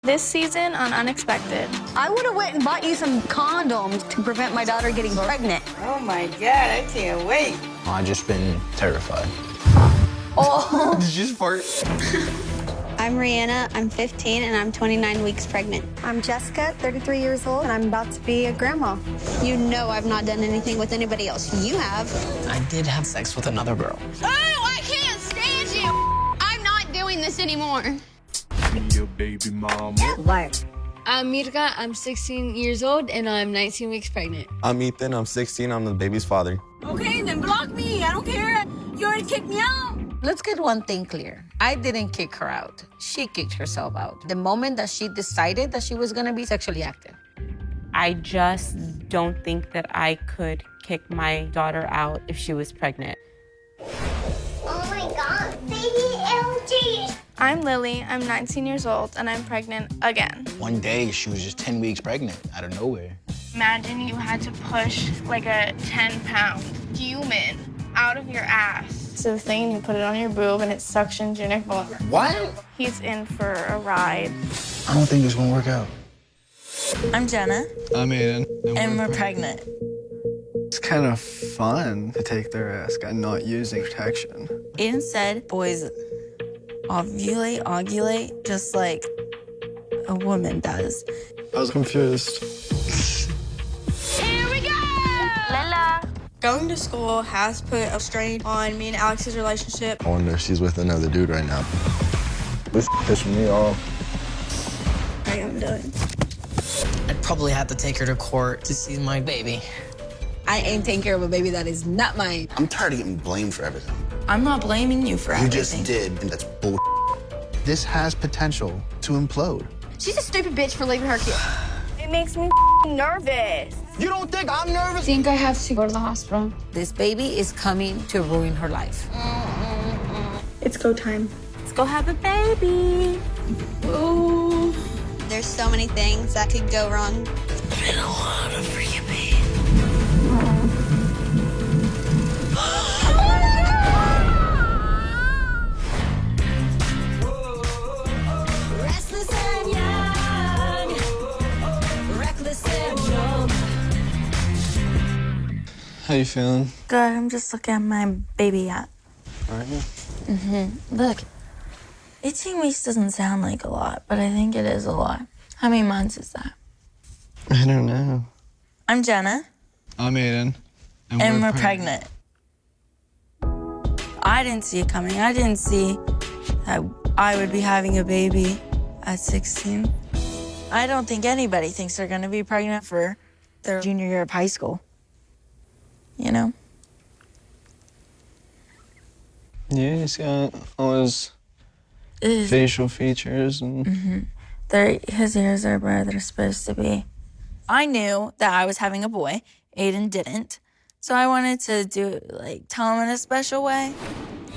This season on Unexpected. I would have went and bought you some condoms to prevent my daughter getting pregnant. Oh my God, I can't wait. I've just been terrified. Oh. Did you just fart? I'm Rihanna, I'm 15, and I'm 29 weeks pregnant. I'm Jessica, 33 years old, and I'm about to be a grandma. You know I've not done anything with anybody else. You have. I did have sex with another girl. Oh, I can't stand you! I'm not doing this anymore. Your baby mama. What? I'm Mirka, I'm 16 years old, and I'm 19 weeks pregnant. I'm Ethan, I'm 16, I'm the baby's father. Okay, then block me. I don't care. You already kicked me out. Let's get one thing clear. I didn't kick her out. She kicked herself out. The moment that she decided that she was gonna be sexually active. I just don't think that I could kick my daughter out if she was pregnant. Oh my God, baby LG. I'm Lily, I'm 19 years old, and I'm pregnant again. One day, she was just 10 weeks pregnant out of nowhere. Imagine you had to push like a 10-pound human out of your ass. So the thing, you put it on your boob and it suctions your nipple. What? He's in for a ride. I don't think this will work out. I'm Jenna. I'm Aiden. And we're pregnant. It's kind of fun to take their risk and not using protection. Aiden said boys ovulate, just like a woman does. I was confused. Here we go! Lala. Going to school has put a strain on me and Alex's relationship. I wonder if she's with another dude right now. This pissing me off. I am done. I'd probably have to take her to court to see my baby. I ain't taking care of a baby that is not mine. I'm tired of getting blamed for everything. I'm not blaming you for You everything. just did, and that's bull. This has potential to implode. She's a stupid bitch for leaving her kid. It makes me nervous. You don't think I'm nervous? I think I have to go to the hospital. This baby is coming to ruin her life. It's go time. Let's go have a baby. Ooh. There's so many things that could go wrong. I don't want a freaking baby. How you feeling? Good, I'm just looking at my baby app. Are you? Look, 18 weeks doesn't sound like a lot, but I think it is a lot. How many months is that? I don't know. I'm Jenna. I'm Aiden. And we're pregnant. I didn't see it coming. I didn't see that I would be having a baby at 16. I don't think anybody thinks they're gonna be pregnant for their junior year of high school. You know? Yeah, he's got all his facial features and... His ears are where they're supposed to be. I knew that I was having a boy. Aiden didn't. So I wanted to tell him in a special way.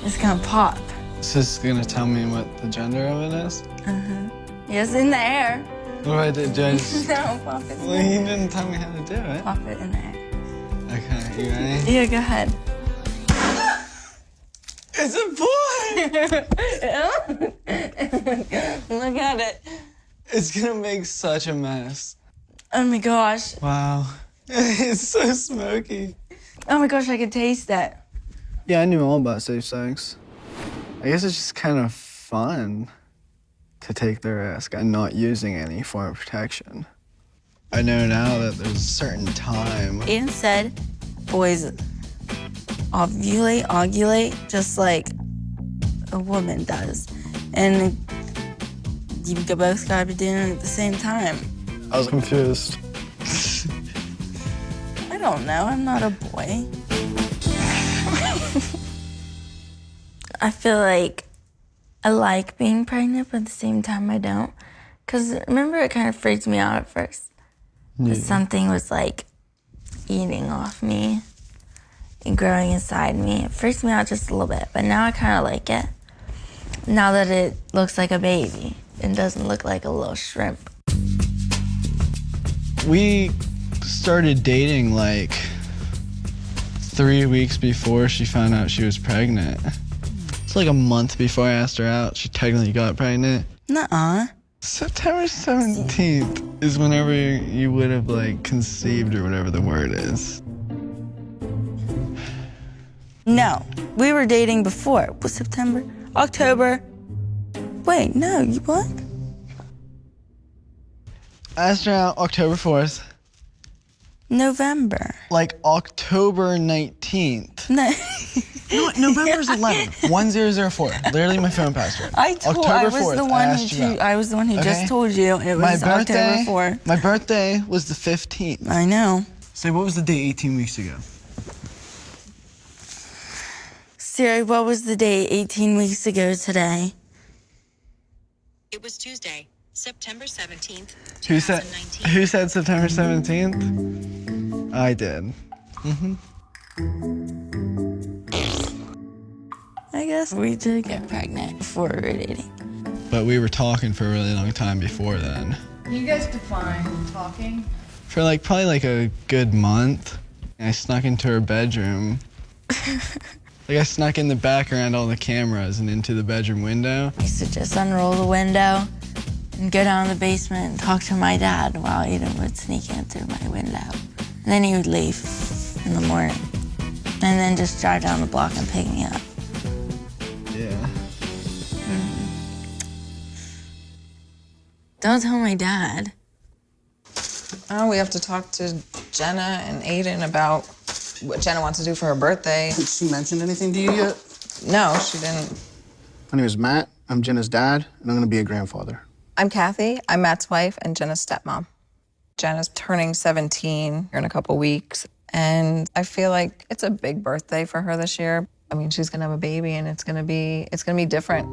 It's gonna pop. Is this gonna tell me what the gender of it is? Yes, in the air. What I did, just... No, pop it. Well, he didn't tell me how to do it. Pop it in the air. Okay, you ready? Yeah, go ahead. It's a boy! Look at it. It's gonna make such a mess. Oh my gosh. Wow. It's so smoky. Oh my gosh, I can taste that. Yeah, I knew all about safe sex. I guess it's just kind of fun to take the risk and not using any form of protection. I know now that there's a certain time. Aiden said boys ovulate, just like a woman does. And you both gotta be doing it at the same time. I was confused. I don't know, I'm not a boy. I feel like I like being pregnant, but at the same time I don't. Because remember, it kind of freaked me out at first. Yeah. Something was like eating off me and growing inside me. It freaked me out just a little bit, but now I kind of like it. Now that it looks like a baby and doesn't look like a little shrimp. We started dating like 3 weeks before she found out she was pregnant. It's like a month before I asked her out, she technically got pregnant. Nuh-uh. September 17th is whenever you would have, like, conceived or whatever the word is. No, we were dating before. Was September? October. Wait, no, you what? I asked her out October 4th. November. Like October 19th. No. No, November's 11th. 1004. Literally my phone password. I was the one who Okay? just told you it was October 4th. My birthday was the 15th. I know. Say, what was the date 18 weeks ago? Siri, what was the date 18 weeks ago today? It was Tuesday, September 17th, Who said September 17th? I did. I guess we did get pregnant before we were dating. But we were talking for a really long time before then. You guys define talking? For like probably like a good month. I snuck into her bedroom. Like I snuck in the back around all the cameras and into the bedroom window. I used to just unroll the window and go down to the basement and talk to my dad while Aiden would sneak in through my window. And then he would leave in the morning. And then just drive down the block and pick me up. Yeah. Don't tell my dad. Oh, we have to talk to Jenna and Aiden about what Jenna wants to do for her birthday. Has she mentioned anything to you yet? No, she didn't. My name is Matt. I'm Jenna's dad, and I'm gonna be a grandfather. I'm Kathy. I'm Matt's wife and Jenna's stepmom. Jenna's turning 17 in a couple weeks, and I feel like it's a big birthday for her this year. I mean, she's gonna have a baby, and it's gonna be different.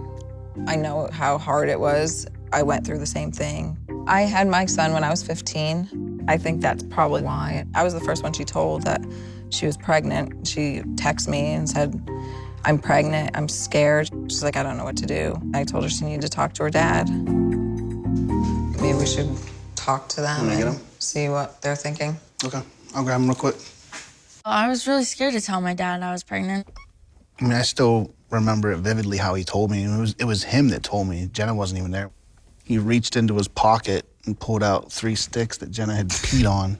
I know how hard it was. I went through the same thing. I had my son when I was 15. I think that's probably why. I was the first one she told that she was pregnant. She texted me and said, "I'm pregnant, I'm scared." She's like, "I don't know what to do." I told her she needed to talk to her dad. Maybe we should talk to them and see what they're thinking. Okay, I'll grab them real quick. I was really scared to tell my dad I was pregnant. I mean, I still remember it vividly how he told me. It was him that told me. Jenna wasn't even there. He reached into his pocket and pulled out 3 sticks that Jenna had peed on.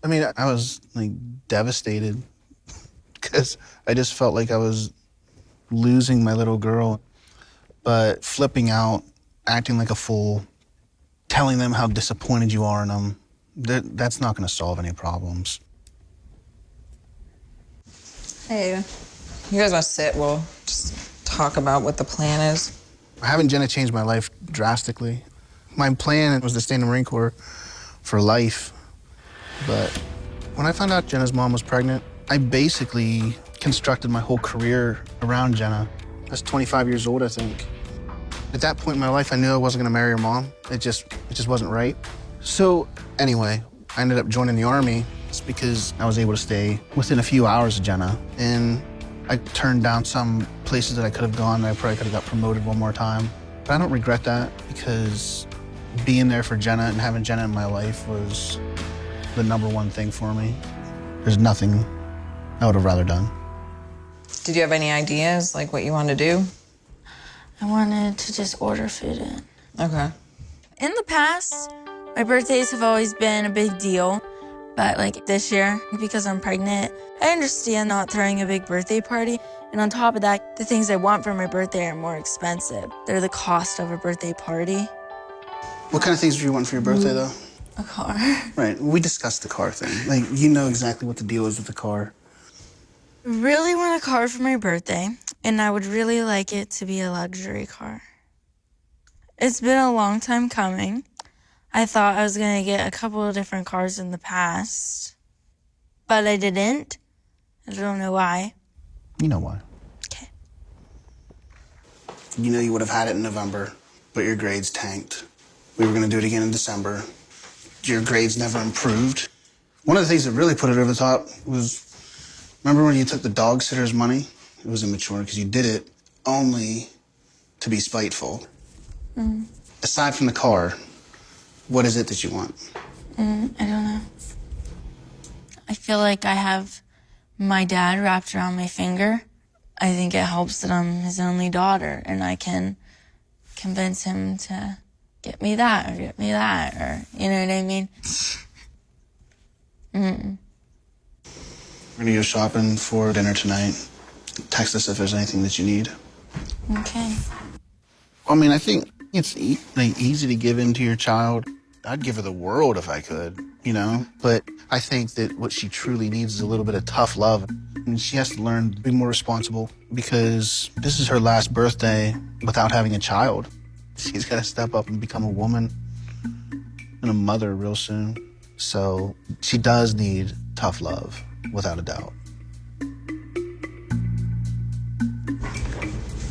I mean, I was like devastated because I just felt like I was losing my little girl. But flipping out, acting like a fool, telling them how disappointed you are in them, that's not going to solve any problems. Hey, you guys want to sit? We'll just talk about what the plan is. Having Jenna changed my life drastically. My plan was to stay in the Marine Corps for life. But when I found out Jenna's mom was pregnant, I basically constructed my whole career around Jenna. I was 25 years old, I think. At that point in my life, I knew I wasn't gonna marry her mom. It just wasn't right. So anyway, I ended up joining the Army just because I was able to stay within a few hours of Jenna. And I turned down some places that I could have gone. I probably could have got promoted one more time. But I don't regret that because being there for Jenna and having Jenna in my life was the #1 thing for me. There's nothing I would have rather done. Did you have any ideas, like what you want to do? I wanted to just order food in. Okay. In the past, my birthdays have always been a big deal. But like this year, because I'm pregnant, I understand not throwing a big birthday party. And on top of that, the things I want for my birthday are more expensive. They're the cost of a birthday party. What kind of things do you want for your birthday, though? A car. Right, we discussed the car thing. Like, you know exactly what the deal is with the car. I really want a car for my birthday, and I would really like it to be a luxury car. It's been a long time coming. I thought I was gonna get a couple of different cars in the past, but I didn't. I don't know why. You know why. Okay. You know you would have had it in November, but your grades tanked. We were gonna do it again in December. Your grades never improved. One of the things that really put it over the top was, remember when you took the dog sitter's money? It was immature because you did it only to be spiteful. Aside from the car, what is it that you want? I don't know. I feel like I have my dad wrapped around my finger. I think it helps that I'm his only daughter and I can convince him to get me that, or get me that, or, you know what I mean? We're gonna go shopping for dinner tonight. Text us if there's anything that you need. Okay. I mean, I think it's easy to give in to your child. I'd give her the world if I could, you know? But I think that what she truly needs is a little bit of tough love. And she has to learn to be more responsible because this is her last birthday without having a child. She's got to step up and become a woman and a mother real soon. So she does need tough love, without a doubt.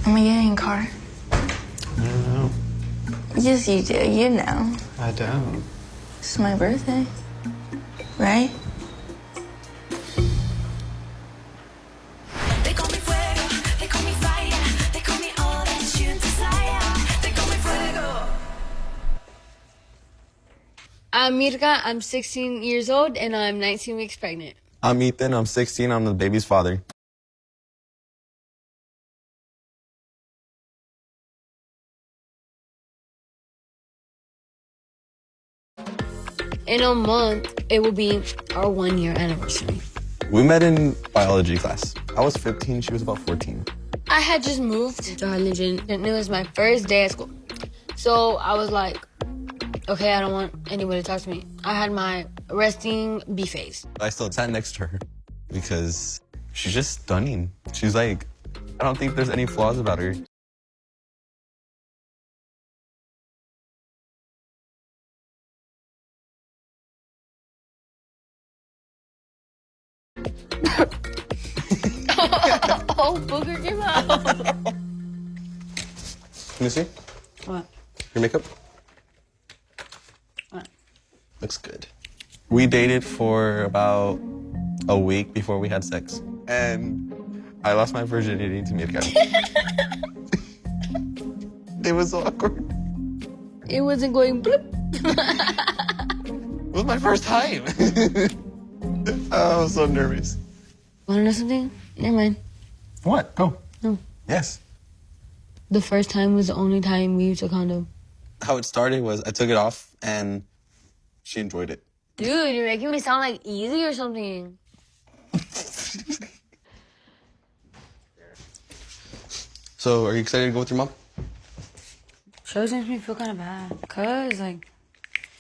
Am I getting a car? I don't know. Yes, you do. You know. I don't. It's my birthday. Right? They call me fuego, they call me fire, they call me all that you desire. They call me fuego. I'm Mirka, I'm 16 years old, and I'm 19 weeks pregnant. I'm Ethan, I'm 16, I'm the baby's father. In a month, it will be our 1-year anniversary. We met in biology class. I was 15, she was about 14. I had just moved to Harlingen, and it was my first day at school. So I was like, okay, I don't want anybody to talk to me. I had my resting bee face. I still sat next to her because she's just stunning. She's like, I don't think there's any flaws about her. Oh, booger came out. Can you see? What? Your makeup? What? Looks good. We dated for about a week before we had sex. And I lost my virginity to Mirka. It was so awkward. It wasn't going bloop. It was my first time. I was so nervous. Wanna know something? Never mind. What? Go. No. Yes. The first time was the only time we used a condom. How it started was I took it off and she enjoyed it. Dude, you're making me sound like easy or something. So, are you excited to go with your mom? She always makes me feel kind of bad. Cause, like,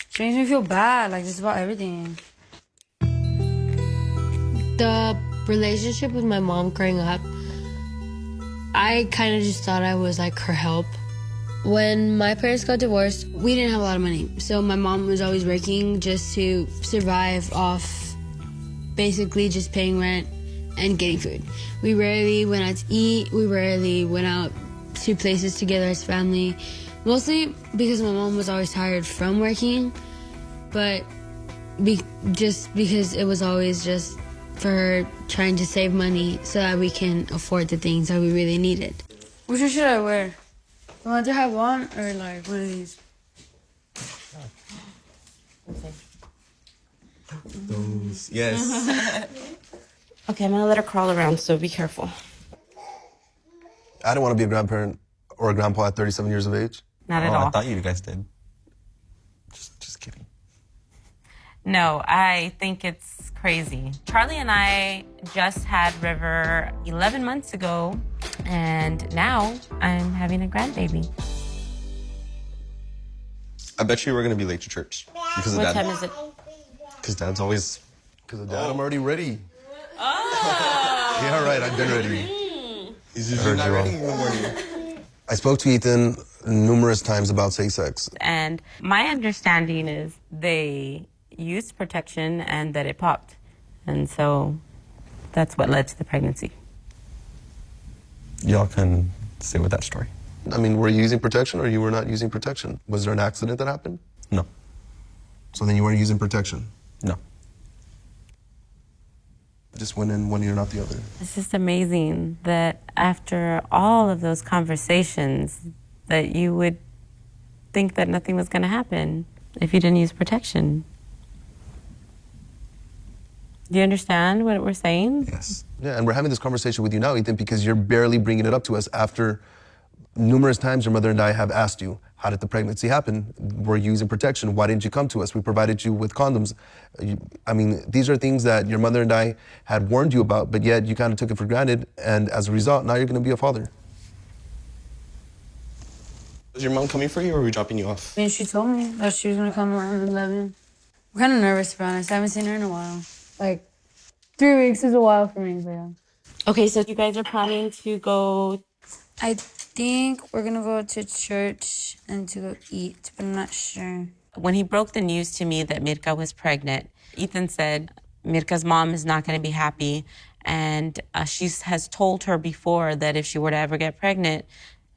she makes me feel bad, like, just about everything. The relationship with my mom growing up, I kind of just thought I was, like, her help. When my parents got divorced, we didn't have a lot of money. So my mom was always working just to survive off basically just paying rent and getting food. We rarely went out to eat. We rarely went out to places together as family. Mostly because my mom was always tired from working, but just because it was always just for her trying to save money so that we can afford the things that we really needed. Which one should I wear? The ones I have on or like one of these? Those, yes. Okay, I'm gonna let her crawl around, so be careful. I don't want to be a grandparent or a grandpa at 37 years of age. Not at all. I thought you guys did. Just kidding. No, I think it's crazy. Charlie and I just had River 11 months ago, and now I'm having a grandbaby. I bet you we're going to be late to church. Because of What Dad. time is it? Because Dad's always... Because of Dad, I'm already ready. Oh! Yeah, right, I've been ready. He's I usually heard not you ready wrong. in the morning. I spoke to Ethan numerous times about safe sex. And my understanding is they used protection and that it popped. And so that's what led to the pregnancy. Y'all can stay with that story. I mean, were you using protection or you were not using protection? Was there an accident that happened? No. So then you weren't using protection? No. Just went in one ear, not the other. It's just amazing that after all of those conversations that you would think that nothing was going to happen if you didn't use protection. Do you understand what we're saying? Yes. Yeah, and we're having this conversation with you now, Ethan, because you're barely bringing it up to us after Numerous times your mother and I have asked you, how did the pregnancy happen? Were you using protection? Why didn't you come to us? We provided you with condoms. I mean, these are things that your mother and I had warned you about, but yet you kind of took it for granted, and as a result, now you're gonna be a father. Was your mom coming for you, or were we dropping you off? I mean, she told me that she was gonna come around 11. I'm kind of nervous, to be honest. I haven't seen her in a while. Like, 3 weeks is a while for me, but yeah. Okay, so you guys are planning to go. I think we're gonna go to church and to go eat, but I'm not sure. When he broke the news to me that Mirka was pregnant, Ethan said Mirka's mom is not going to be happy, and she has told her before that if she were to ever get pregnant,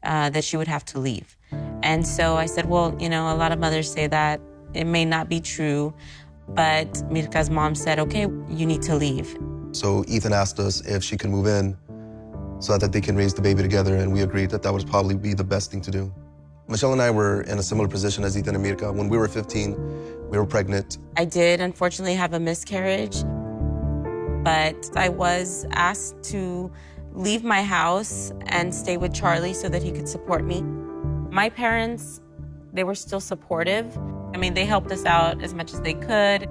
that she would have to leave. And so I said, well, you know, a lot of mothers say that. It may not be true, but Mirka's mom said, okay, you need to leave. So Ethan asked us if she could move in so that they can raise the baby together, and we agreed that that would probably be the best thing to do. Michelle and I were in a similar position as Ethan and Mirka. When we were 15, we were pregnant. I did unfortunately have a miscarriage, but I was asked to leave my house and stay with Charlie so that he could support me. My parents, they were still supportive. I mean, they helped us out as much as they could.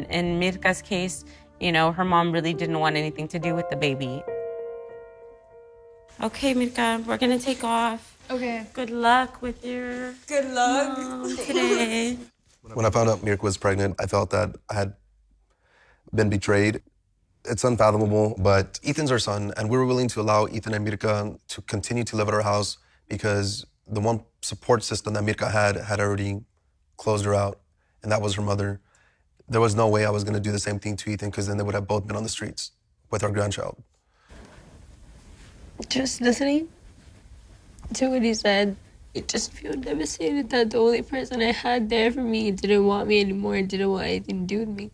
In Mirka's case, you know, her mom really didn't want anything to do with the baby. Okay, Mirka, we're gonna take off. Okay. Good luck with your mom today. When I found out Mirka was pregnant, I felt that I had been betrayed. It's unfathomable, but Ethan's our son, and we were willing to allow Ethan and Mirka to continue to live at our house because the one support system that Mirka had already closed her out, and that was her mother. There was no way I was gonna do the same thing to Ethan, because then they would have both been on the streets with our grandchild. Just listening to what he said, it just feel devastated that the only person I had there for me didn't want me anymore, didn't want anything to do with me.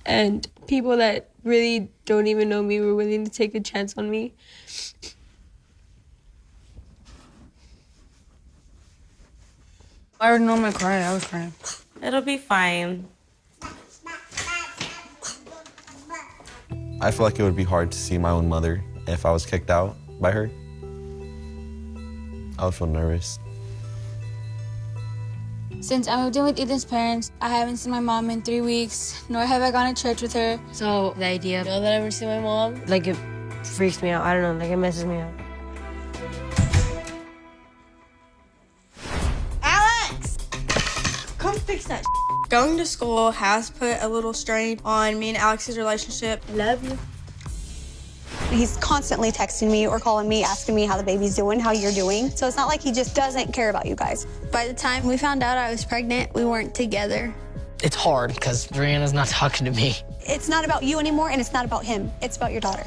And people that really don't even know me were willing to take a chance on me. I already know I'm gonna cry. I was crying. It'll be fine. I feel like it would be hard to see my own mother if I was kicked out by her. I would feel nervous. Since I moved in with Ethan's parents, I haven't seen my mom in 3 weeks, nor have I gone to church with her. So the idea of that I never see my mom, like, it freaks me out. I don't know, like, it messes me up. Alex! Come fix that. Going to school has put a little strain on me and Alex's relationship. Love you. He's constantly texting me or calling me, asking me how the baby's doing, how you're doing. So it's not like he just doesn't care about you guys. By the time we found out I was pregnant, we weren't together. It's hard because Brianna's not talking to me. It's not about you anymore, and it's not about him. It's about your daughter.